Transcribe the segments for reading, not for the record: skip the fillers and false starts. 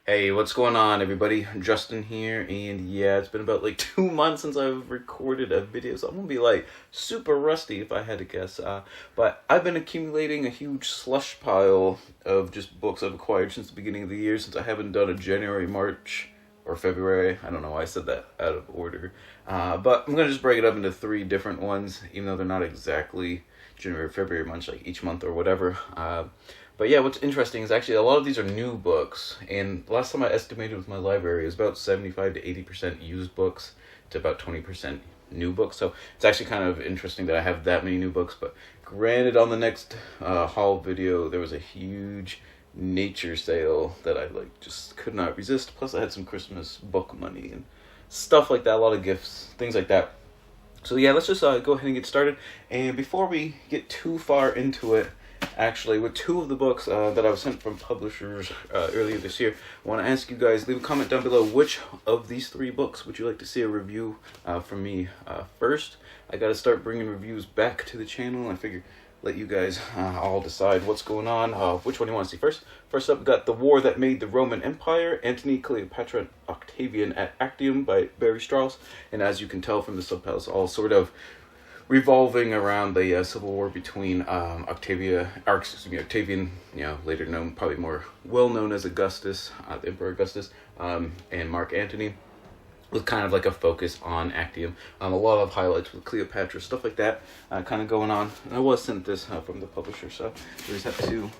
Hey, what's going on, everybody? Justin here, and yeah, it's been about like 2 months since I've recorded a video, so I'm gonna be like super rusty if I had to guess. But I've been accumulating a huge slush pile of just books I've acquired since the beginning of the year, since I haven't done a January, March, or February. I don't know why I said that out of order. But I'm gonna just break it up into three different ones, even though they're not exactly January, February, months, like each month or whatever. But yeah, what's interesting is actually a lot of these are new books, and last time I estimated with my library, it was about 75 to 80% used books to about 20% new books. So it's actually kind of interesting that I have that many new books. But granted, on the next haul video, there was a huge nature sale that I just could not resist. Plus, I had some Christmas book money and stuff like that, a lot of gifts, things like that. So yeah, let's just go ahead and get started. And before we get too far into it, actually, with two of the books that I was sent from publishers earlier this year, I want to ask you guys, leave a comment down below, which of these three books would you like to see a review from me first? I got to start bringing reviews back to the channel. I figure let you guys all decide what's going on, which one you want to see first. First up, we got The War That Made the Roman Empire, Antony, Cleopatra, and Octavian at Actium by Barry Strauss. And as you can tell from the subtitles, all sort of revolving around the civil war between Octavian, later known, probably more well known as Augustus, the Emperor Augustus, and Mark Antony, with kind of like a focus on Actium. A lot of highlights with Cleopatra, stuff like that, kind of going on. And I was sent this from the publisher, so there's that too.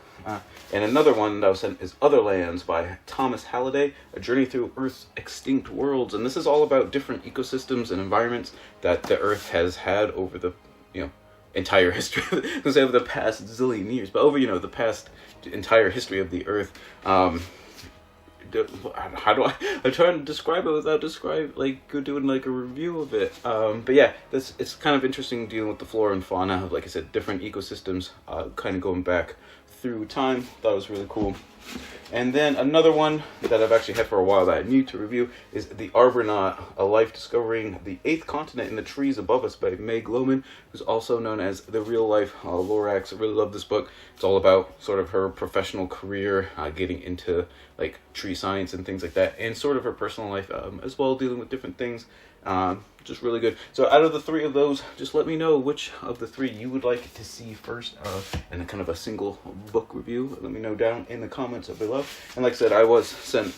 And another one that I was sent is Other Lands by Thomas Halliday, A Journey Through Earth's Extinct Worlds. And this is all about different ecosystems and environments that the Earth has had over the, entire history, because over the past zillion years, but over, the past entire history of the Earth. How do I'm trying to describe it without doing like a review of it. But yeah, it's kind of interesting dealing with the flora and fauna of, like I said, different ecosystems, kind of going back through time. Thought it was really cool. And then another one that I've actually had for a while that I need to review is The Arbornaut, A Life Discovering the Eighth Continent in the Trees Above Us by Meg Lohman, who's also known as the real life Lorax. I really love this book. It's all about sort of her professional career, getting into like tree science and things like that, and sort of her personal life as well, dealing with different things. Just really good. So out of the three of those, just let me know which of the three you would like to see first, and a kind of a single book review. Let me know down in the comments below. And like I said, I was sent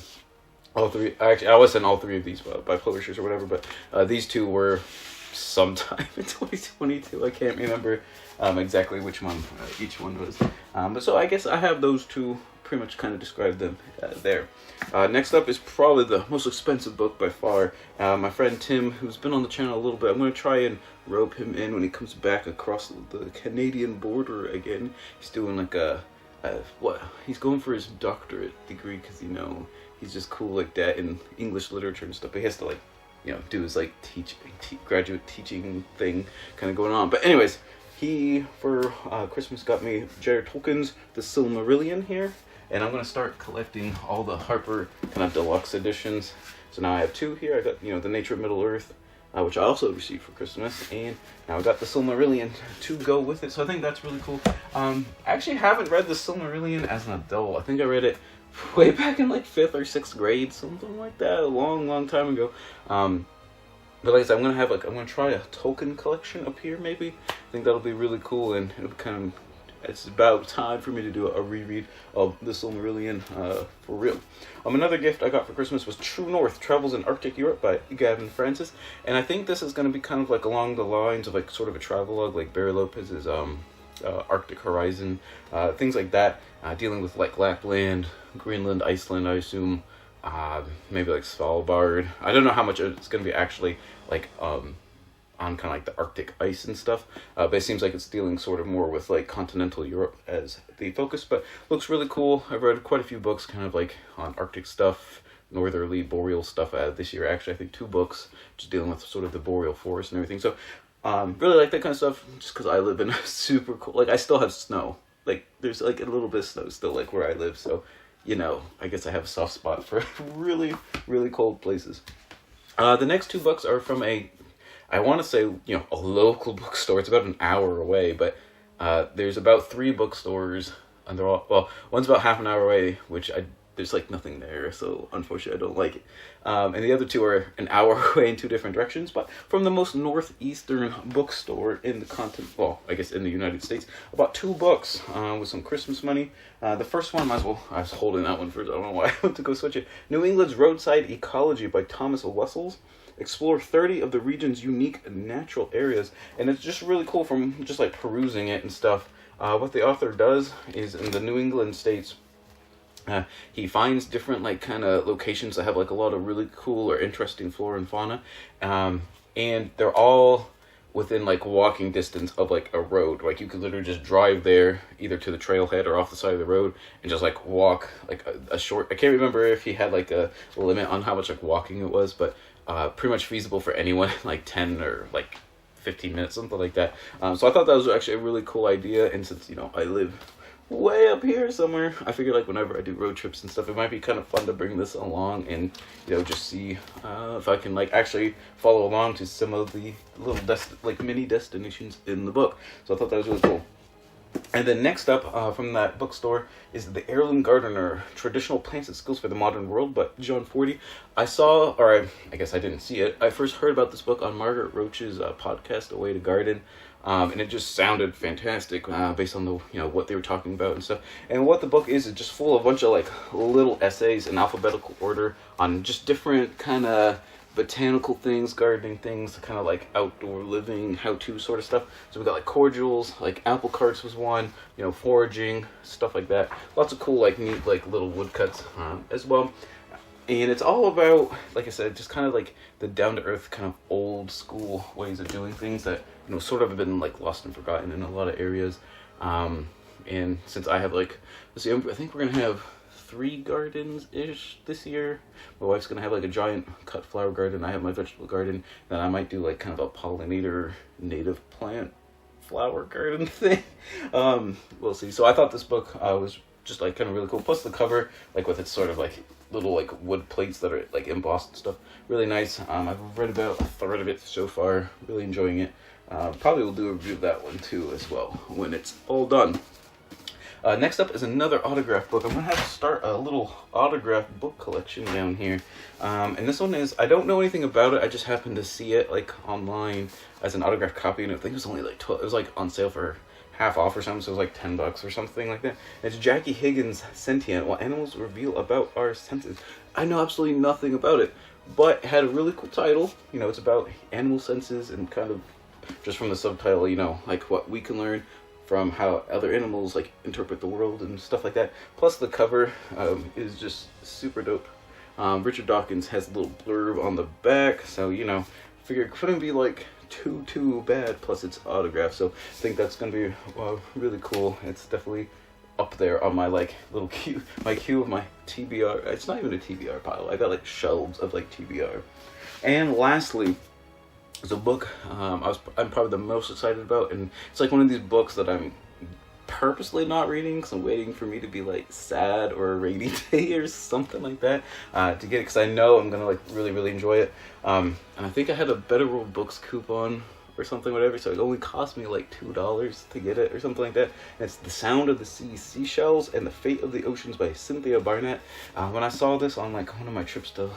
all three. Actually, I was sent all three of these by publishers or whatever. But these two were sometime in 2022. I can't remember exactly which one each one was. But so I guess I have those two. Pretty much kind of described them there. Next up is probably the most expensive book by far. My friend Tim, who's been on the channel a little bit, I'm going to try and rope him in when he comes back across the Canadian border again. He's doing like he's going for his doctorate degree because, he's just cool like that in English literature and stuff. But he has to do his graduate teaching thing kind of going on. But anyways, he, for Christmas, got me J.R. Tolkien's The Silmarillion here. And I'm going to start collecting all the Harper kind of deluxe editions. So now I have two here. I got, The Nature of Middle-earth, which I also received for Christmas. And now I got the Silmarillion to go with it. So I think that's really cool. I actually haven't read the Silmarillion as an adult. I think I read it way back in like 5th or 6th grade, something like that, a long, long time ago. But like I said, I'm going to try a Tolkien collection up here, maybe. I think that'll be really cool, and it's about time for me to do a reread of the Silmarillion for real. Another gift I got for Christmas was True North, Travels in Arctic Europe by Gavin Francis. And I think this is going to be kind of like along the lines of like sort of a travelogue, like Barry Lopez's Arctic Horizon, things like that, dealing with like Lapland, Greenland, Iceland, I assume, maybe like Svalbard. I don't know how much it's going to be actually like on kind of like the Arctic ice and stuff, but it seems like it's dealing sort of more with like continental Europe as the focus, but looks really cool. I've read quite a few books kind of like on Arctic stuff, northerly boreal stuff this year. Actually, I think 2 books just dealing with sort of the boreal forest and everything. So really like that kind of stuff, just because I live in a super cool, like I still have snow, like there's like a little bit of snow still like where I live, so I guess I have a soft spot for really, really cold places. The next 2 books are from I want to say, a local bookstore. It's about an hour away, but there's about 3 bookstores, and they're all, well, one's about half an hour away, which I there's like nothing there, so unfortunately I don't like it. And the other two are an hour away in two different directions, but from the most northeastern bookstore in the continent, well, I guess in the United States. I bought 2 books with some Christmas money. The first one, I was holding that one first, I don't know why I went to go switch it. New England's Roadside Ecology by Thomas Wessels. Explore 30 of the region's unique natural areas, and it's just really cool from just like perusing it and stuff. What the author does is in the New England states, he finds different like kind of locations that have like a lot of really cool or interesting flora and fauna, and they're all within like walking distance of like a road. Like you could literally just drive there either to the trailhead or off the side of the road and just like walk like a short, I can't remember if he had like a limit on how much like walking it was, but pretty much feasible for anyone, like 10 or like 15 minutes, something like that. So I thought that was actually a really cool idea, and since, you know, I live way up here somewhere, I figured like whenever I do road trips and stuff, it might be kind of fun to bring this along and, you know, just see if I can like actually follow along to some of the little like mini destinations in the book. So I thought that was really cool. And then next up from that bookstore is The Heirloom Gardener, Traditional Plants and Skills for the Modern World by John Forty. I saw, or I guess I didn't see it, I first heard about this book on Margaret Roach's podcast, A Way to Garden. And it just sounded fantastic based on the, you know, what they were talking about and stuff. And what the book is just full of a bunch of like little essays in alphabetical order on just different kind of botanical things, gardening things, kind of like outdoor living, how-to sort of stuff. So we got like cordials, like apple carts was one, you know, foraging, stuff like that. Lots of cool, like neat, like little woodcuts as well. And it's all about, like I said, just kind of like the down-to-earth kind of old school ways of doing things that, you know, sort of have been like lost and forgotten in a lot of areas. And since I have like, let's see, I think we're gonna have 3 gardens-ish this year. My wife's gonna have like a giant cut flower garden. I have my vegetable garden. Then I might do like kind of a pollinator native plant flower garden thing. We'll see. So I thought this book was just like kind of really cool. Plus the cover, like with its sort of like little like wood plates that are like embossed and stuff, really nice. I've read about a third of it so far. Really enjoying it. Probably will do a review of that one too as well when it's all done. Next up is another autograph book. I'm going to have to start a little autograph book collection down here. And this one is, I don't know anything about it. I just happened to see it like online as an autograph copy, and I think it was only like 12. It was like on sale for half off or something, so it was like $10 or something like that. And it's Jackie Higgins' Sentient, What Animals Reveal About Our Senses. I know absolutely nothing about it, but it had a really cool title. You know, it's about animal senses and kind of just from the subtitle, you know, like what we can learn from how other animals like interpret the world and stuff like that. Plus the cover is just super dope. Richard Dawkins has a little blurb on the back, so, you know, figure it couldn't be like too bad. Plus it's autographed, so I think that's gonna be really cool. It's definitely up there on my like little queue of my TBR. It's not even a TBR pile. I got like shelves of like TBR. And lastly, it's a book I'm probably the most excited about, and it's like one of these books that I'm purposely not reading because I'm waiting for me to be like sad or a rainy day or something like that to get it, because I know I'm gonna like really enjoy it. And I think I had a Better World Books coupon or something, whatever, so it only cost me like $2 to get it or something like that. And it's The Sound of the Sea, Seashells, and the Fate of the Oceans by Cynthia Barnett. When I saw this on like one of my trips to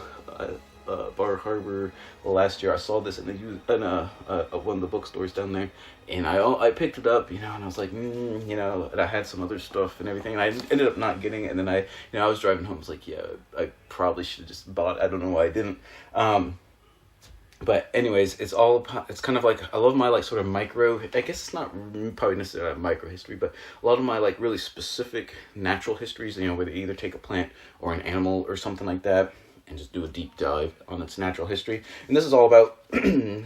Bar Harbor last year, I saw this in one of the bookstores down there, and I picked it up, you know, and I was like, you know, and I had some other stuff and everything, and I ended up not getting it. And then I was driving home, I was like, yeah, I probably should have just bought it. I don't know why I didn't. But anyways, it's kind of like, I love my like sort of micro, I guess it's not probably necessarily micro history, but a lot of my like really specific natural histories, you know, where they either take a plant or an animal or something like that and just do a deep dive on its natural history. And this is all about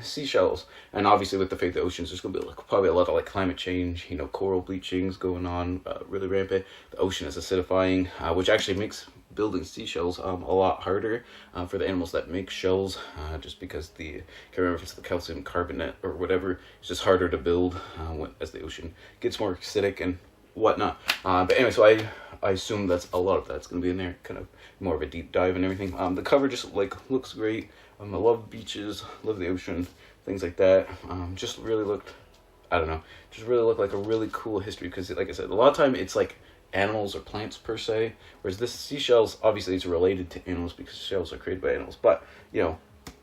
seashells. And obviously with the fate of the oceans, there's going to be like, probably a lot of like climate change, you know, coral bleachings going on really rampant. The ocean is acidifying, which actually makes building seashells a lot harder for the animals that make shells, just because I can't remember if it's the calcium carbonate or whatever, it's just harder to build as the ocean gets more acidic and whatnot. But anyway, so I assume that's a lot of that's going to be in there, kind of more of a deep dive and everything. The cover just like looks great. I love beaches, love the ocean, things like that. Just really looked like a really cool history, because like I said, a lot of time it's like animals or plants per se, whereas this seashells, obviously it's related to animals because shells are created by animals, but you know,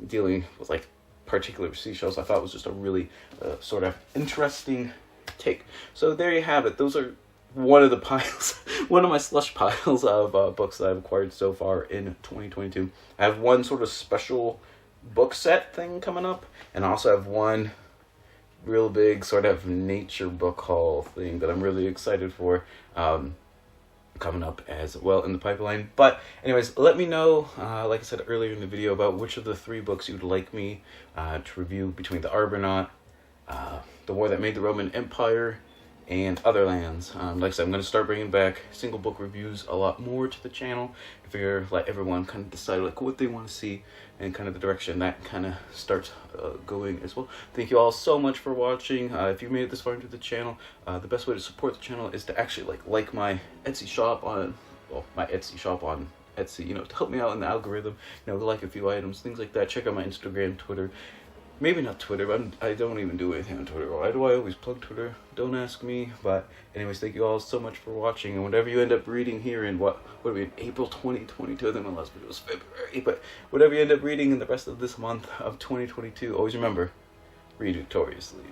dealing with like particular seashells I thought was just a really sort of interesting take. So there you have it. Those are one of the piles, one of my slush piles of books that I've acquired so far in 2022. I have one sort of special book set thing coming up, and I also have one real big sort of nature book haul thing that I'm really excited for coming up as well in the pipeline. But anyways, let me know, like I said earlier in the video, about which of the 3 books you'd like me to review between The Argonaut, The War That Made the Roman Empire, and Other Lands. Like I said, I'm going to start bringing back single book reviews a lot more to the channel to figure, let everyone kind of decide like what they want to see and kind of the direction that kind of starts going as well. Thank you all so much for watching. If you made it this far into the channel, the best way to support the channel is to actually like my Etsy shop on, well, my Etsy shop on Etsy, you know, to help me out in the algorithm, you know, like a few items, things like that. Check out my Instagram, Twitter. Maybe not Twitter, but I don't even do anything on Twitter. Why do I always plug Twitter? Don't ask me. But anyways, thank you all so much for watching. And whatever you end up reading here in what are we in April 2022? I think my last video was February. But whatever you end up reading in the rest of this month of 2022, always remember, read victoriously.